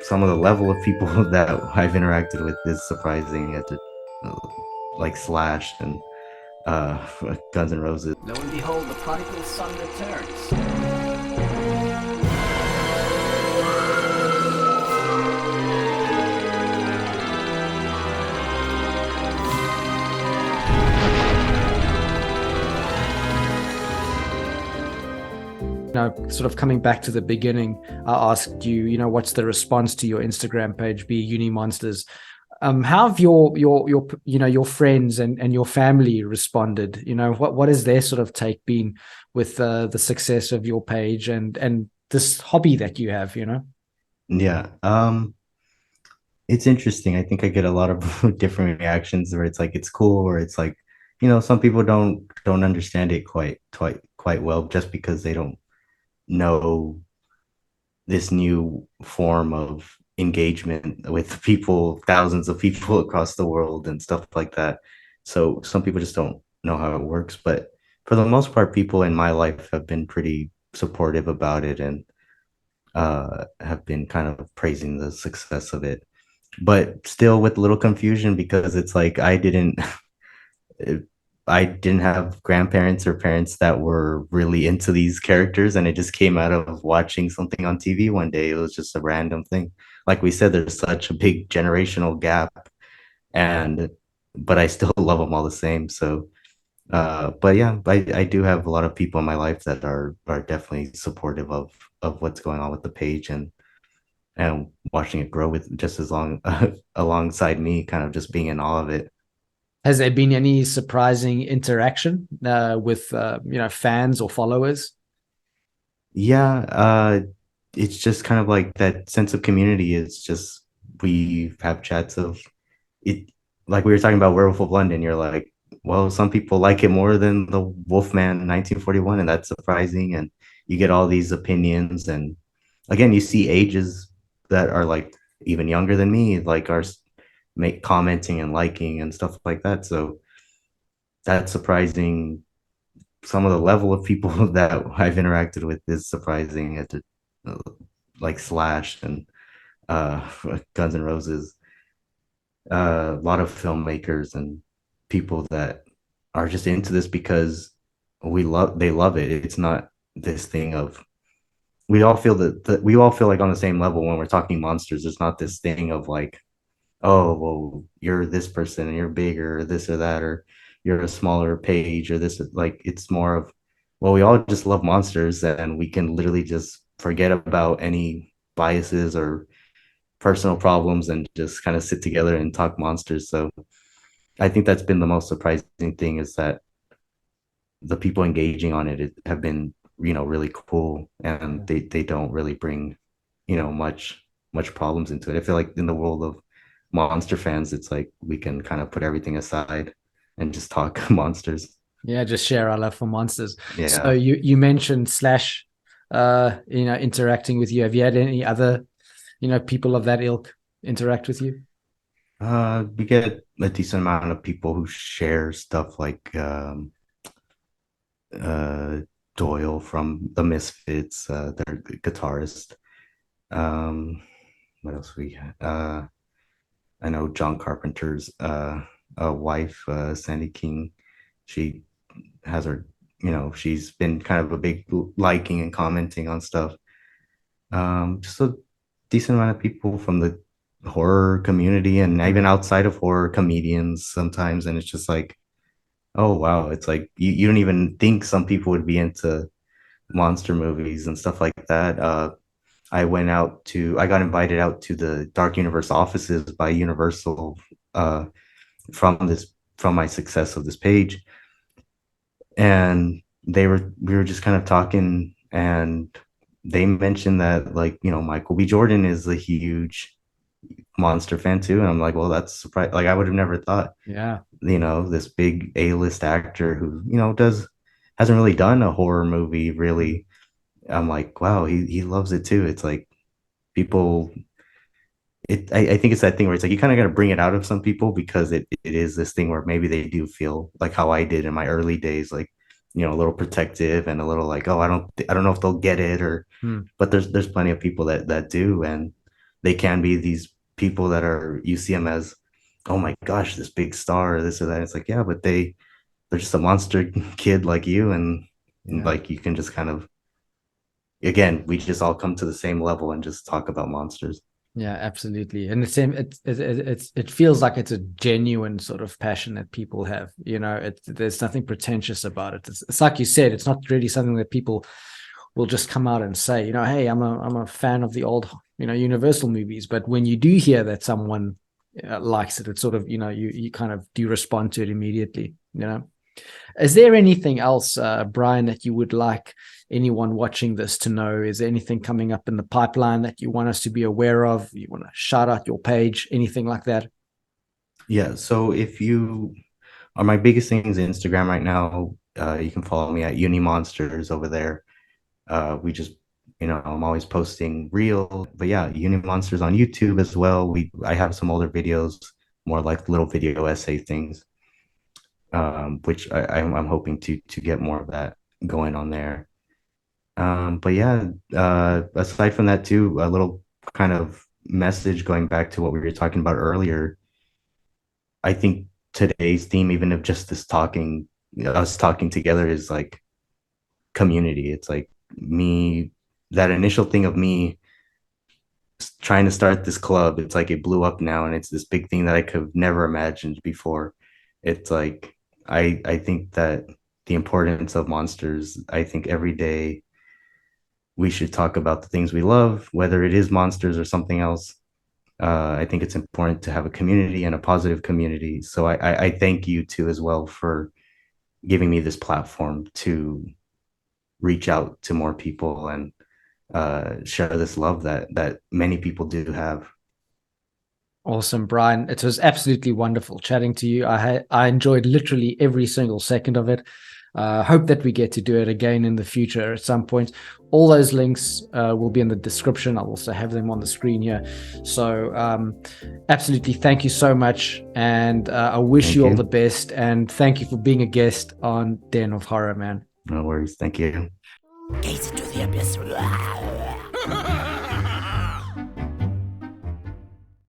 some of the level of people that I've interacted with is surprising. At the like Slash and uh, Guns N' Roses. Lo and behold, the prodigal son returns. Sort of coming back to the beginning, I asked you, what's the response to your Instagram page, be Unimonsters? How have your friends and your family responded? What has their sort of take been with the success of your page and this hobby that you have? Yeah. It's interesting. I think I get a lot of different reactions where it's like it's cool, or it's like, some people don't understand it quite well just because they don't know this new form of engagement with people, thousands of people across the world and stuff like that. So some people just don't know how it works. But for the most part, people in my life have been pretty supportive about it and have been kind of praising the success of it. But still with little confusion because it's like I didn't have grandparents or parents that were really into these characters, and it just came out of watching something on TV one day. It was just a random thing. Like we said, there's such a big generational gap, and but I still love them all the same. So, but yeah, I do have a lot of people in my life that are definitely supportive of what's going on with the page and watching it grow with just as long alongside me, kind of just being in awe of it. Has there been any surprising interaction with fans or followers? Yeah, it's just kind of like that sense of community. It's just we have chats of it, like we were talking about Werewolf of London. You're like, well, some people like it more than the Wolfman 1941, and that's surprising. And you get all these opinions, and again, you see ages that are like even younger than me, like are make commenting and liking and stuff like that. So that's surprising. Some of the level of people that I've interacted with is surprising. At the like Slash and uh, Guns N' Roses, a lot of filmmakers and people that are just into this because they love it. It's not this thing of we all feel like on the same level when we're talking monsters. It's not this thing of like, oh, well, you're this person and you're bigger or this or that, or you're a smaller page or this. Like, it's more of, well, we all just love monsters and we can literally just forget about any biases or personal problems and just kind of sit together and talk monsters. So I think that's been the most surprising thing, is that the people engaging on have been, really cool, and they don't really bring, much problems into it. I feel like in the world of monster fans, it's like we can kind of put everything aside and just talk monsters. Yeah, just share our love for monsters. So Yeah. you mentioned Slash, interacting with you. Have you had any other, people of that ilk interact with you? We get a decent amount of people who share stuff like uh Doyle from the Misfits, their guitarist. Um, what else we I know John Carpenter's wife, Sandy King. She has her, she's been kind of a big liking and commenting on stuff. Just a decent amount of people from the horror community and even outside of horror, comedians sometimes. And it's just like, oh wow, it's like you don't even think some people would be into monster movies and stuff like that. I got invited out to the Dark Universe offices by Universal, uh, from this from my success of this page, and we were just kind of talking, and they mentioned that, like, Michael B. Jordan is a huge monster fan too, and I'm like, well, that's surprise. Like, I would have never thought, Yeah. this big A-list actor who, does hasn't really done a horror movie really. I'm like, wow, he loves it too. It's like people I think it's that thing where it's like you kind of got to bring it out of some people, because it is this thing where maybe they do feel like how I did in my early days, like, a little protective and a little like, oh, I don't know if they'll get it, or Hmm. but there's plenty of people that do, and they can be these people that are, you see them as, oh my gosh, this big star or this or that. It's like, yeah, but they're just a monster kid like you, and Yeah. like you can just kind of, again, we just all come to the same level and just talk about monsters. Yeah, absolutely. And the same, it feels like it's a genuine sort of passion that people have. You know, there's nothing pretentious about it. It's like you said, it's not really something that people will just come out and say, you know, hey, I'm a fan of the old, you know, Universal movies. But when you do hear that someone likes it, it's sort of, you know, you kind of do respond to it immediately. You know, is there anything else, Brian, that you would like anyone watching this to know? Is there anything coming up in the pipeline that you want us to be aware of? You want to shout out your page, anything like that? Yeah. So if you are, my biggest thing is Instagram right now. You can follow me at Unimonsters over there. We just, I'm always posting real, but yeah, Unimonsters on YouTube as well. I have some older videos, more like little video essay things, which I'm hoping to get more of that going on there. But yeah, aside from that too, a little kind of message going back to what we were talking about earlier. I think today's theme, even of just this talking, us talking together, is like community. It's like me, that initial thing of me trying to start this club. It's like it blew up now, and it's this big thing that I could have never imagined before. It's like I think that the importance of monsters. I think every day we should talk about the things we love, whether it is monsters or something else. I think it's important to have a community and a positive community. So I thank you too as well for giving me this platform to reach out to more people and share this love that many people do have. Awesome, Brian. It was absolutely wonderful chatting to you. I enjoyed literally every single second of it. Hope that we get to do it again in the future at some point. All those links will be in the description. I'll also have them on the screen here. So absolutely, thank you so much. And I wish Thank you all you. the best. And thank you for being a guest on Den of Horror, man. No worries. Thank you. Gaze into the abyss.